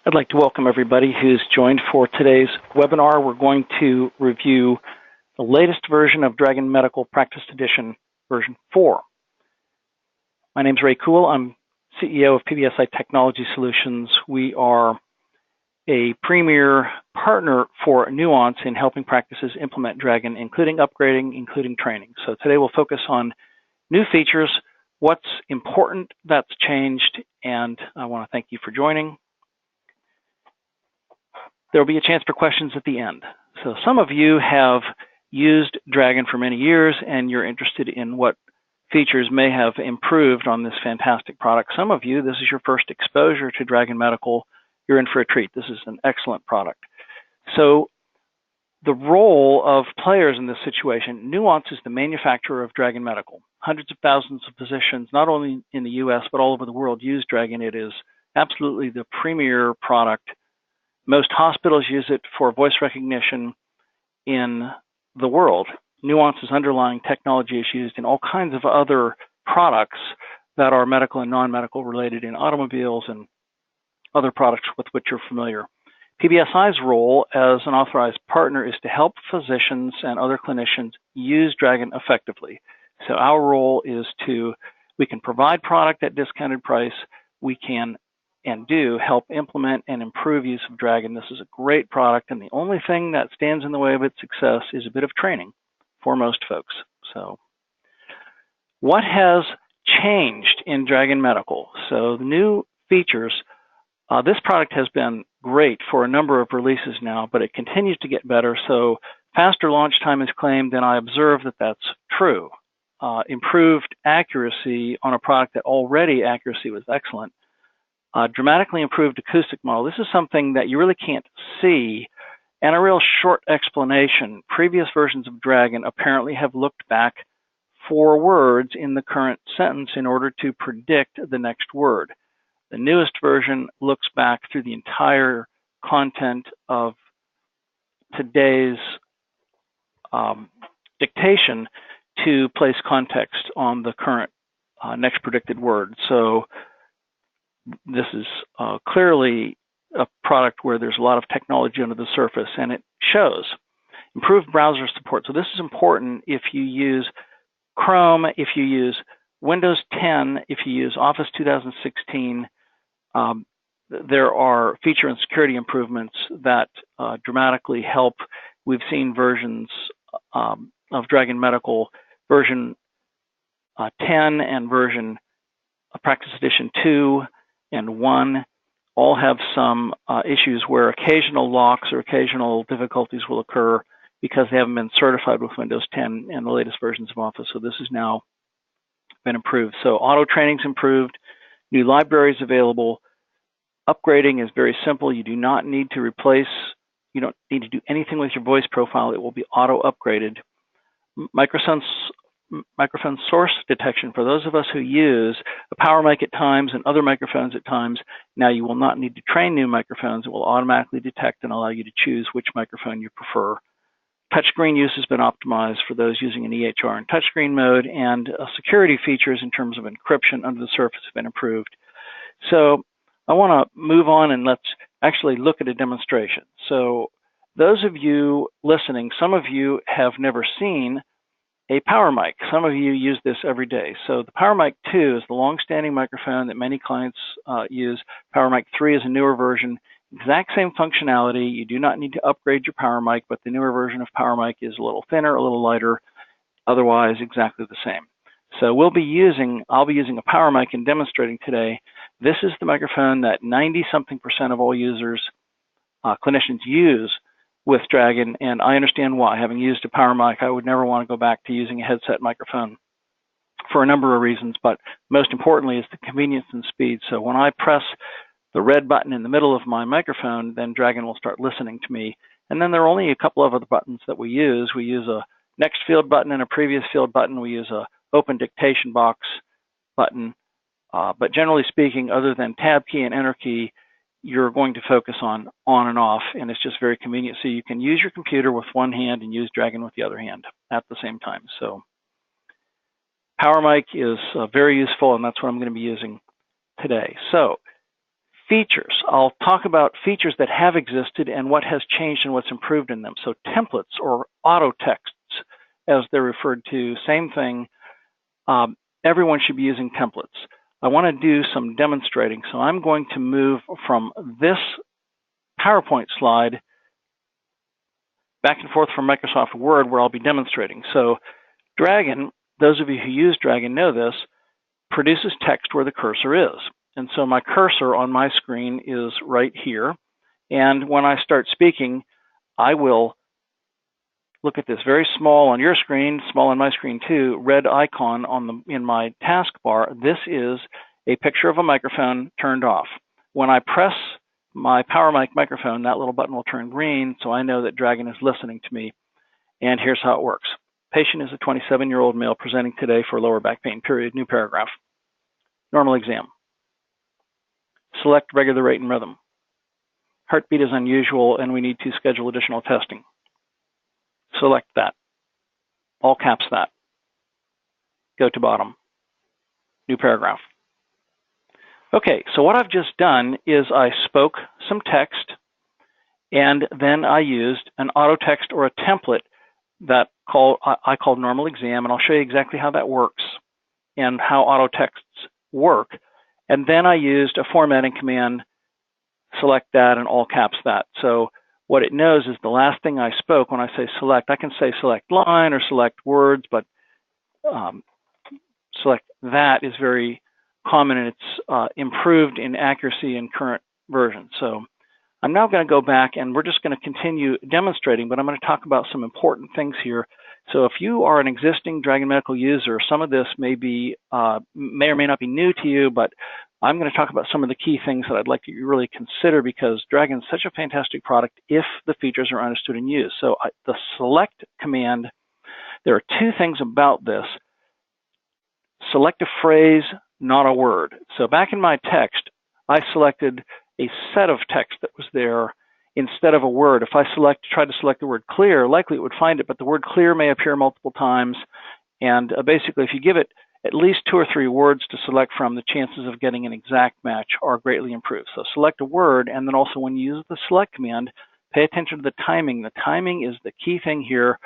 I'd like to welcome everybody who's joined for today's webinar. We're going to review the latest version of Dragon Medical Practice Edition, version 4. My name is Ray Kuhl. I'm CEO of PBSI Technology Solutions. We are a premier partner for Nuance in helping practices implement Dragon, including upgrading, including training. So today we'll focus on new features, what's important that's changed, and I want to thank you for joining. There will be a chance for questions at the end. So some of you have used Dragon for many years and you're interested in what features may have improved on this fantastic product. Some of you, this is your first exposure to Dragon Medical. You're in for a treat. This is an excellent product. So the role of players in this situation, Nuance is the manufacturer of Dragon Medical. Hundreds of thousands of physicians, not only in the US, but all over the world use Dragon. It is absolutely the premier product. Most hospitals use it for voice recognition in the world. Nuance's underlying technology is used in all kinds of other products that are medical and non-medical related in automobiles and other products with which you're familiar. PBSI's role as an authorized partner is to help physicians and other clinicians use Dragon effectively. So our role is we can provide product at discounted price, we can and do help implement and improve use of Dragon. This is a great product, and the only thing that stands in the way of its success is a bit of training for most folks. So what has changed in Dragon Medical? So the new features, this product has been great for a number of releases now, but it continues to get better. So faster launch time is claimed, and I observe that that's true. Improved accuracy on a product that already accuracy was excellent. Dramatically improved acoustic model. This is something that you really can't see, and a real short explanation. Previous versions of Dragon apparently have looked back for words in the current sentence in order to predict the next word. The newest version looks back through the entire content of today's dictation to place context on the current next predicted word. So this is clearly a product where there's a lot of technology under the surface, and it shows. Improved browser support. So this is important if you use Chrome, if you use Windows 10, if you use Office 2016. There are feature and security improvements that dramatically help. We've seen versions of Dragon Medical, version 10 and version Practice Edition 2 and 1 all have some issues where occasional locks or occasional difficulties will occur because they haven't been certified with Windows 10 and the latest versions of Office. So this has now been improved. So auto training's improved, new libraries available. Upgrading is very simple. You do not need to replace, you don't need to do anything with your voice profile. It will be auto upgraded. Microphone source detection. For those of us who use a power mic at times and other microphones at times, now you will not need to train new microphones. It will automatically detect and allow you to choose which microphone you prefer. Touchscreen use has been optimized for those using an EHR in touchscreen mode, and security features in terms of encryption under the surface have been improved. So I want to move on and let's actually look at a demonstration. So those of you listening, some of you have never seen a power mic. Some of you use this every day. So the Power Mic 2 is the long-standing microphone that many clients use. Power Mic 3 is a newer version. Exact same functionality. You do not need to upgrade your Power Mic, but the newer version of Power Mic is a little thinner, a little lighter, otherwise exactly the same. So I'll be using a Power Mic and demonstrating today. This is the microphone that 90-something% of all users, clinicians use with Dragon, and I understand why. Having used a power mic, I would never want to go back to using a headset microphone for a number of reasons, but most importantly is the convenience and speed. So when I press the red button in the middle of my microphone, then Dragon will start listening to me. And then there are only a couple of other buttons that we use. We use a next field button and a previous field button. We use a open dictation box button. But generally speaking, other than tab key and enter key, you're going to focus on and off, and it's just very convenient. So you can use your computer with one hand and use Dragon with the other hand at the same time. So Power Mic is very useful, and that's what I'm going to be using today. So features. I'll talk about features that have existed and what has changed and what's improved in them. So templates or auto texts, as they're referred to, same thing. Everyone should be using templates. I want to do some demonstrating, so I'm going to move from this PowerPoint slide back and forth from Microsoft Word, where I'll be demonstrating. So Dragon, those of you who use Dragon know this, produces text where the cursor is. And so my cursor on my screen is right here. And when I start speaking, I will look at this very small on your screen, small on my screen too, red icon in my taskbar. This is a picture of a microphone turned off. When I press my Power Mic microphone, that little button will turn green, so I know that Dragon is listening to me. And here's how it works. Patient is a 27-year-old male presenting today for lower back pain, period, new paragraph. Normal exam. Select regular rate and rhythm. Heartbeat is unusual and we need to schedule additional testing. Select that. All caps that. Go to bottom. New paragraph. Okay, so what I've just done is I spoke some text and then I used an auto text or a template that I called normal exam, and I'll show you exactly how that works and how auto texts work. And then I used a formatting command, select that, and all caps that. So what it knows is the last thing I spoke. When I say select, I can say select line or select words, but select that is very common, and it's improved in accuracy in current version. So I'm now going to go back and we're just going to continue demonstrating, but I'm going to talk about some important things here. So if you are an existing Dragon Medical user, some of this may or may not be new to you, but I'm going to talk about some of the key things that I'd like you to really consider, because Dragon is such a fantastic product if the features are understood and used. So the select command, there are two things about this. Select a phrase, not a word. So back in my text, I selected a set of text that was there instead of a word. If I tried to select the word clear, likely it would find it, but the word clear may appear multiple times. And basically, if you give it at least 2 or 3 words to select from, the chances of getting an exact match are greatly improved. So select a word, and then also when you use the select command, pay attention to the timing. The timing is the key thing here.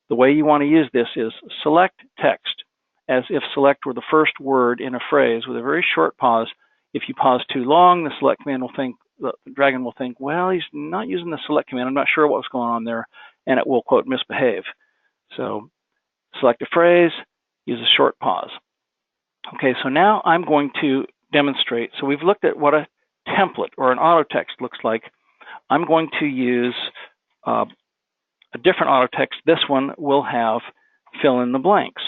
The way you want to use this is select text, as if select were the first word in a phrase with a very short pause. If you pause too long, the select command will think, the Dragon will think, well, he's not using the select command. I'm not sure what's going on there, and it will, quote, misbehave. So select a phrase, use a short pause. Okay, so now I'm going to demonstrate. So we've looked at what a template or an auto text looks like. I'm going to use a different auto text. This one will have fill in the blanks.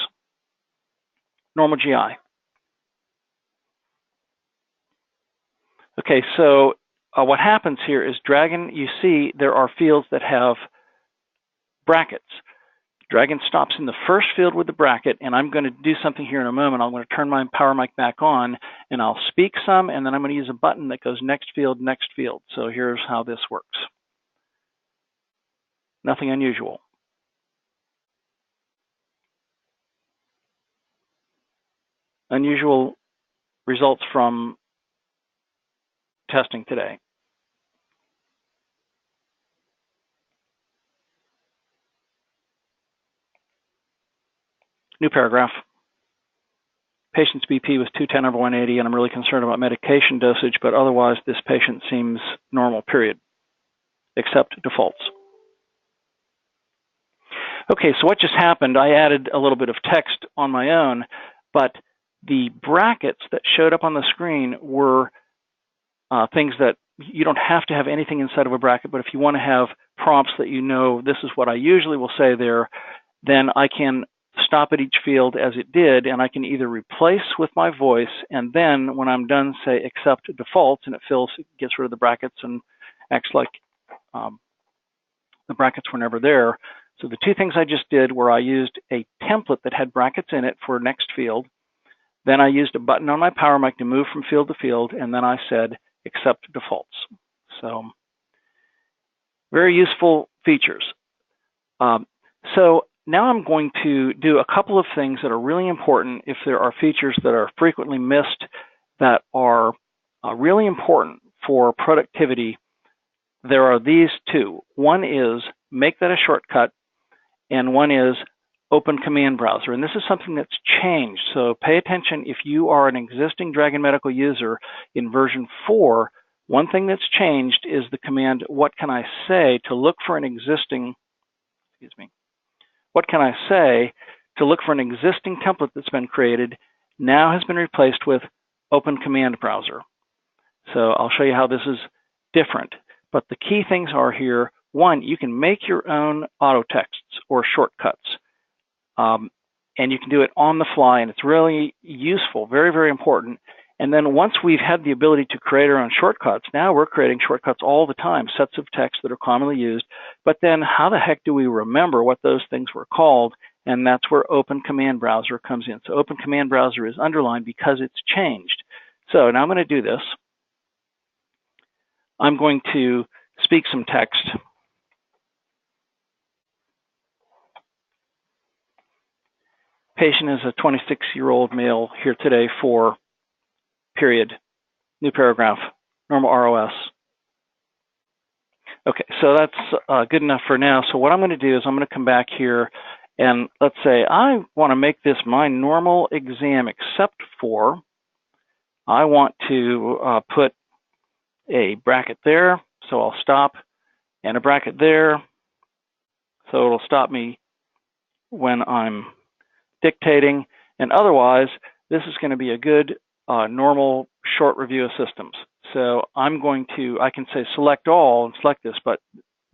Normal GI. Okay, so what happens here is Dragon, you see there are fields that have brackets. Dragon stops in the first field with the bracket, and I'm going to do something here in a moment. I'm going to turn my Power Mic back on, and I'll speak some, and then I'm going to use a button that goes next field, next field. So here's how this works. Nothing unusual. Unusual results from testing today. New paragraph. Patient's BP was 210 over 180, and I'm really concerned about medication dosage, but otherwise this patient seems normal, period. Except defaults. Okay, so what just happened, I added a little bit of text on my own, but the brackets that showed up on the screen were things that you don't have to have anything inside of a bracket, but if you want to have prompts that you know this is what I usually will say there, then I can stop at each field as it did, and I can either replace with my voice, and then when I'm done, say accept defaults, and it gets rid of the brackets and acts like the brackets were never there. So the two things I just did were I used a template that had brackets in it for next field. Then I used a button on my Power Mic to move from field to field, and then I said accept defaults. So very useful features. So now I'm going to do a couple of things that are really important if there are features that are frequently missed that are really important for productivity, there are these two. One is make that a shortcut, and one is open command browser. And this is something that's changed. So pay attention if you are an existing Dragon Medical user in version 4. One thing that's changed is the command, what can I say, to look for an existing, what can I say to look for an existing template that's been created now has been replaced with open command browser. So I'll show you how this is different. But the key things are here. One, you can make your own auto texts or shortcuts. And you can do it on the fly, and it's really useful, very, very important. And then once we've had the ability to create our own shortcuts, now we're creating shortcuts all the time, sets of text that are commonly used. But then how the heck do we remember what those things were called? And that's where Open Command Browser comes in. So Open Command Browser is underlined because it's changed. So now I'm going to do this. I'm going to speak some text. Patient is a 26-year-old male here today for period, new paragraph, normal ROS. Okay, so that's good enough for now. So what I'm going to do is I'm going to come back here and let's say I want to make this my normal exam except for I want to put a bracket there, so I'll stop, and a bracket there, so it'll stop me when I'm dictating, and otherwise this is going to be a good normal short review of systems. So I'm going to, I can say select all and select this, but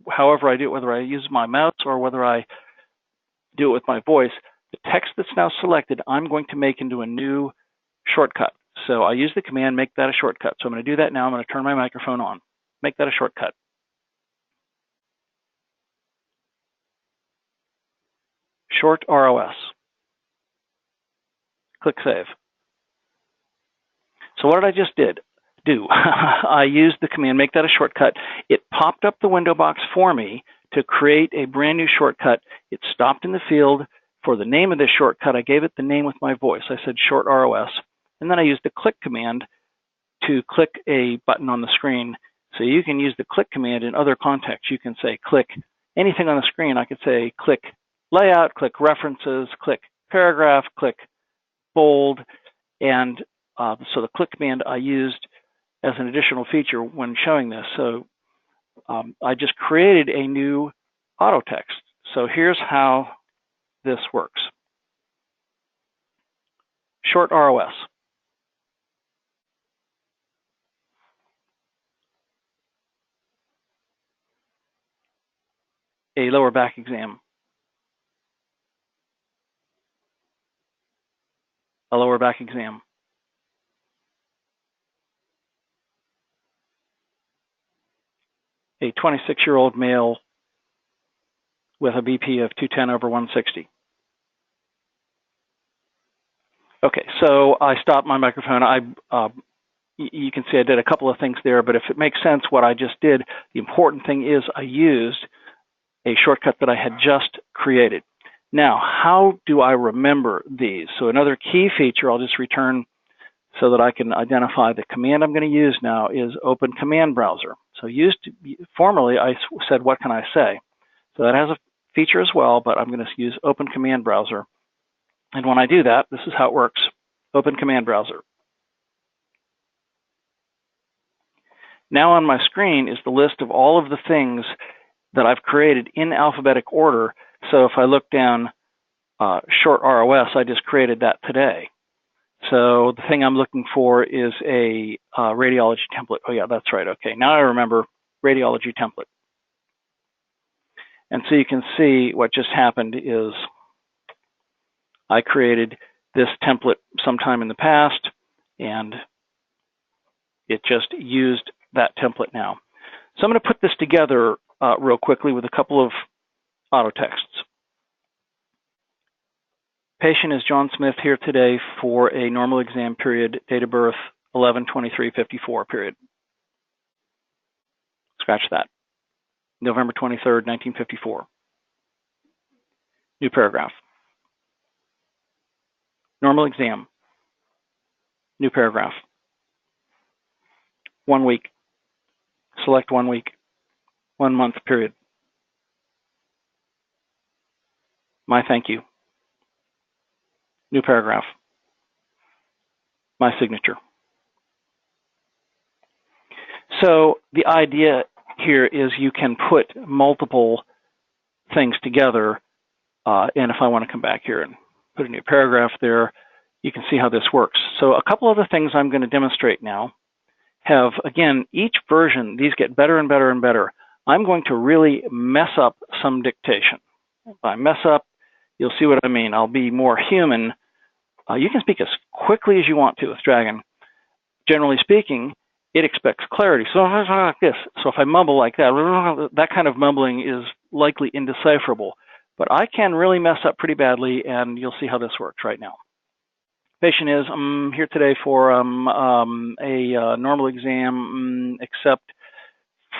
however I do it, whether I use my mouse or whether I do it with my voice, the text that's now selected, I'm going to make into a new shortcut. So I use the command, make that a shortcut. So I'm going to do that now. I'm going to turn my microphone on, make that a shortcut. Short ROS. Click Save. So what did I just do? I used the command, make that a shortcut. It popped up the window box for me to create a brand new shortcut. It stopped in the field for the name of this shortcut. I gave it the name with my voice. I said short ROS. And then I used the click command to click a button on the screen. So you can use the click command in other contexts. You can say click anything on the screen. I could say click layout, click references, click paragraph, click bold. And so the click command I used as an additional feature when showing this. So I just created a new auto text. So here's how this works. Short ROS. A lower back exam. A lower back exam. A 26-year-old male with a BP of 210/160. Okay, so I stopped my microphone. You can see I did a couple of things there, but if it makes sense what I just did, the important thing is I used a shortcut that I had just created. Now, how do I remember these? So another key feature I'll just return so that I can identify the command I'm going to use now is Open Command Browser. So formerly I said, what can I say? So that has a feature as well, but I'm going to use Open Command Browser. And when I do that, this is how it works. Open Command Browser. Now on my screen is the list of all of the things that I've created in alphabetic order. So if I look down short ROS, I just created that today. So the thing I'm looking for is a radiology template. Oh yeah, that's right. Okay, now I remember radiology template. And so you can see what just happened is I created this template sometime in the past, and it just used that template now. So I'm going to put this together real quickly with a couple of auto texts. Patient is John Smith here today for a normal exam period, date of birth 11/23/54 period. Scratch that. November 23rd, 1954. New paragraph. Normal exam. New paragraph. 1 week. Select 1 week, 1 month period. My thank you. New paragraph. My signature. So the idea here is you can put multiple things together, and if I want to come back here and put a new paragraph there, you can see how this works. So a couple other things I'm going to demonstrate now have, again, each version, these get better and better and better. I'm going to really mess up some dictation. If I mess up, you'll see what I mean. I'll be more human. You can speak as quickly as you want to with Dragon. Generally speaking, it expects clarity. So if I talk like this, so if I mumble like that, that kind of mumbling is likely indecipherable. But I can really mess up pretty badly, and you'll see how this works right now. Patient is here today for a normal exam, except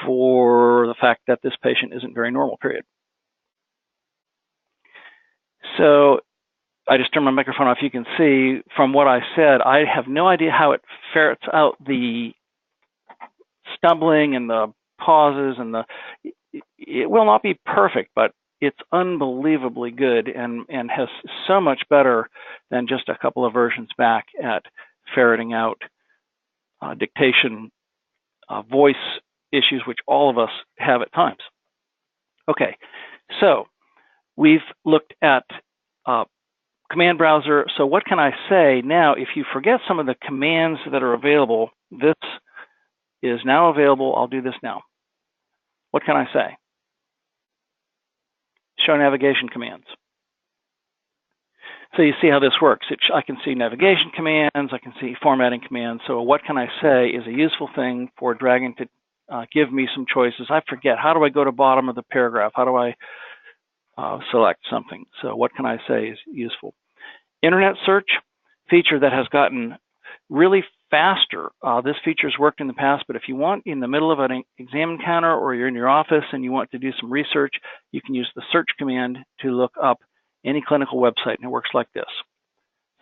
for the fact that this patient isn't very normal, period. So I just turned my microphone off. You can see from what I said, I have no idea how it ferrets out the stumbling and the pauses and it will not be perfect, but it's unbelievably good and has so much better than just a couple of versions back at ferreting out dictation, voice issues, which all of us have at times. Okay, so we've looked at command browser. So what can I say now? If you forget some of the commands that are available, this is now available. I'll do this now. What can I say? Show navigation commands. So you see how this works. I can see navigation commands, I can see formatting commands. So what can I say is a useful thing for Dragon to give me some choices. I forget, how do I go to bottom of the paragraph? How do I select something? So what can I say is useful? Internet search, feature that has gotten really faster. This feature's worked in the past, but if you want in the middle of an exam encounter or you're in your office and you want to do some research, you can use the search command to look up any clinical website, and it works like this.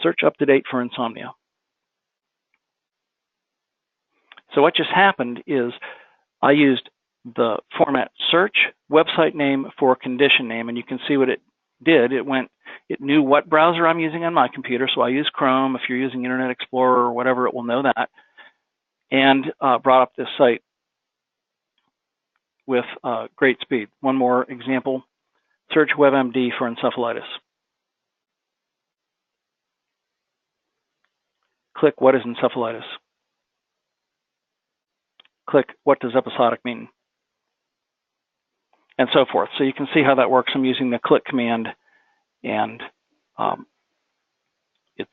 Search up to date for insomnia. So what just happened is I used the format search website name for condition name, and you can see what it did. It knew what browser I'm using on my computer, so I use Chrome. If you're using Internet Explorer or whatever, it will know that, and brought up this site with great speed. One more example, search WebMD for encephalitis. Click what is encephalitis. Click what does episodic mean, and so forth. So you can see how that works. I'm using the click command, and it's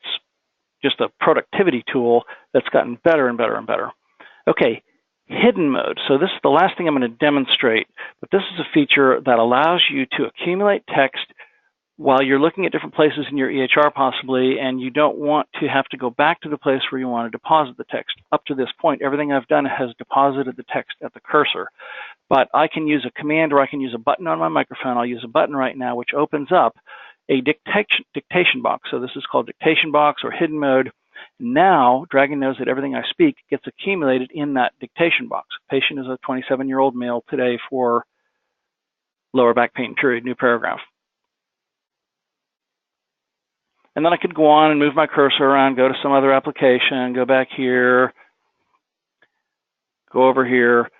just a productivity tool that's gotten better and better and better. Okay, hidden mode. So this is the last thing I'm going to demonstrate, but this is a feature that allows you to accumulate text while you're looking at different places in your EHR possibly, and you don't want to have to go back to the place where you want to deposit the text. Up to this point, everything I've done has deposited the text at the cursor, but I can use a command or I can use a button on my microphone. I'll use a button right now, which opens up a dictation box. So this is called dictation box or hidden mode. Now, Dragon knows that everything I speak gets accumulated in that dictation box. Patient is a 27-year-old male today for lower back pain, period, new paragraph. And then I could go on and move my cursor around, go to some other application, go back here, go over here.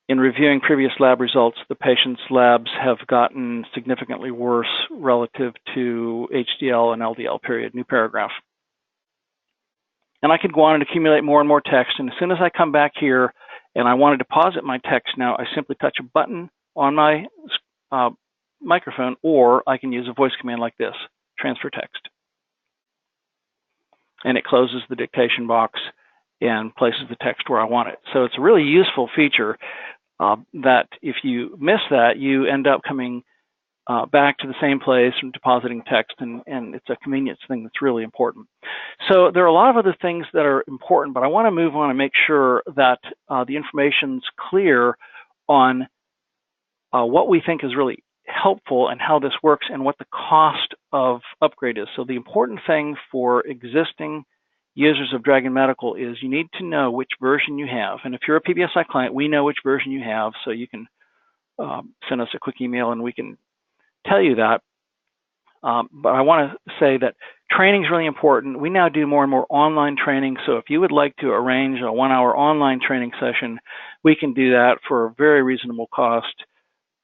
In reviewing previous lab results, the patient's labs have gotten significantly worse relative to HDL and LDL, period, new paragraph. And I could go on and accumulate more and more text. And as soon as I come back here and I want to deposit my text now, I simply touch a button on my microphone, or I can use a voice command like this, transfer text. And it closes the dictation box and places the text where I want it. So it's a really useful feature that if you miss that, you end up coming back to the same place and depositing text, and it's a convenience thing that's really important. So there are a lot of other things that are important, but I want to move on and make sure that the information's clear on what we think is really helpful and how this works and what the cost of upgrade is. So the important thing for existing users of Dragon Medical is you need to know which version you have. And if you're a PBSI client, we know which version you have, so you can send us a quick email and we can tell you that. But I want to say that training is really important. We now do more and more online training, so if you would like to arrange a 1-hour online training session, we can do that for a very reasonable cost.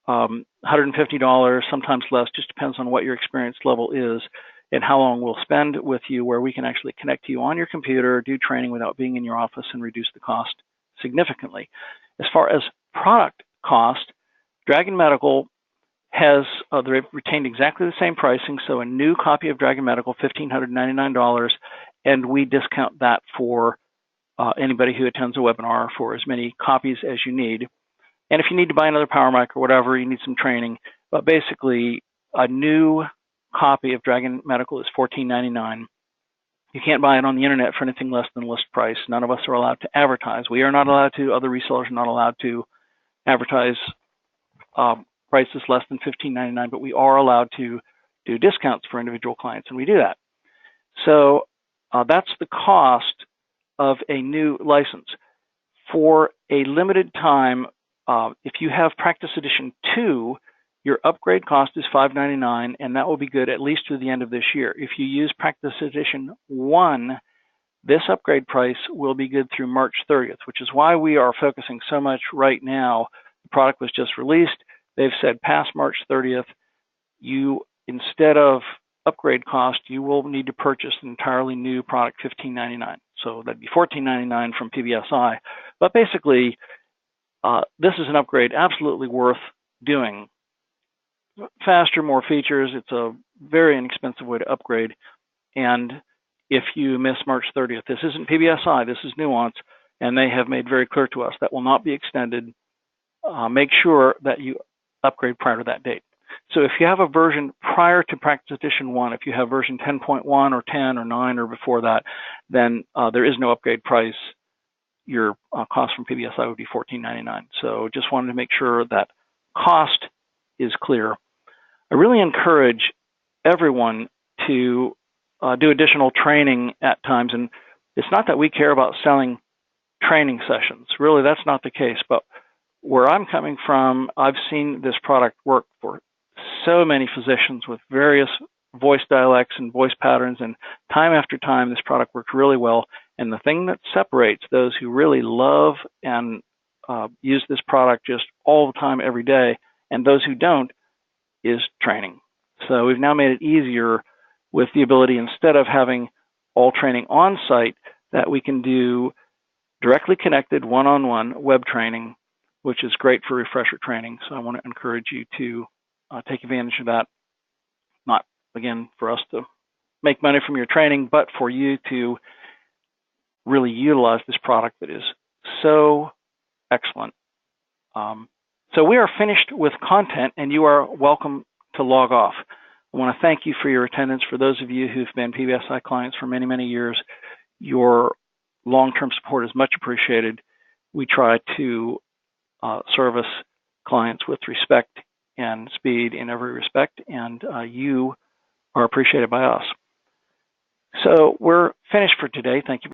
$150, sometimes less, just depends on what your experience level is and how long we'll spend with you, where we can actually connect to you on your computer, do training without being in your office, and reduce the cost significantly. As far as product cost, Dragon Medical has they've retained exactly the same pricing. So a new copy of Dragon Medical, $1,599, and we discount that for anybody who attends a webinar for as many copies as you need. And if you need to buy another power mic or whatever, you need some training. But basically, a new copy of Dragon Medical is $14.99. You can't buy it on the internet for anything less than list price. None of us are allowed to advertise. We are not allowed to. Other resellers are not allowed to advertise prices less than $15.99, but we are allowed to do discounts for individual clients, and we do that. So that's the cost of a new license. For a limited time, if you have Practice Edition 2, your upgrade cost is $5.99, and that will be good at least through the end of this year. If you use Practice Edition 1, this upgrade price will be good through March 30th, which is why we are focusing so much right now. The product was just released. They've said past March 30th, you, instead of upgrade cost, you will need to purchase an entirely new product, $15.99. So that'd be $14.99 from PBSI. But basically, this is an upgrade absolutely worth doing. Faster, more features. It's a very inexpensive way to upgrade. And if you miss March 30th, this isn't PBSI, this is Nuance, and they have made very clear to us that will not be extended. Make sure that you upgrade prior to that date. So if you have a version prior to Practice Edition 1, if you have version 10.1 or 10 or 9 or before that, then there is no upgrade price. Your cost from PBSI would be $14.99. So just wanted to make sure that cost is clear. I really encourage everyone to do additional training at times. And it's not that we care about selling training sessions. Really, that's not the case. But where I'm coming from, I've seen this product work for so many physicians with various voice dialects and voice patterns, and time after time, this product works really well. And the thing that separates those who really love and use this product just all the time, every day, and those who don't, is training. So we've now made it easier with the ability, instead of having all training on site, that we can do directly connected one-on-one web training, which is great for refresher training. So I want to encourage you to take advantage of that. Not, again, for us to make money from your training, but for you to really utilize this product that is so excellent. So we are finished with content, and you are welcome to log off. I want to thank you for your attendance. For those of you who've been PBSI clients for many, many years, your long-term support is much appreciated. We try to service clients with respect and speed in every respect, and you are appreciated by us. So we're finished for today. Thank you.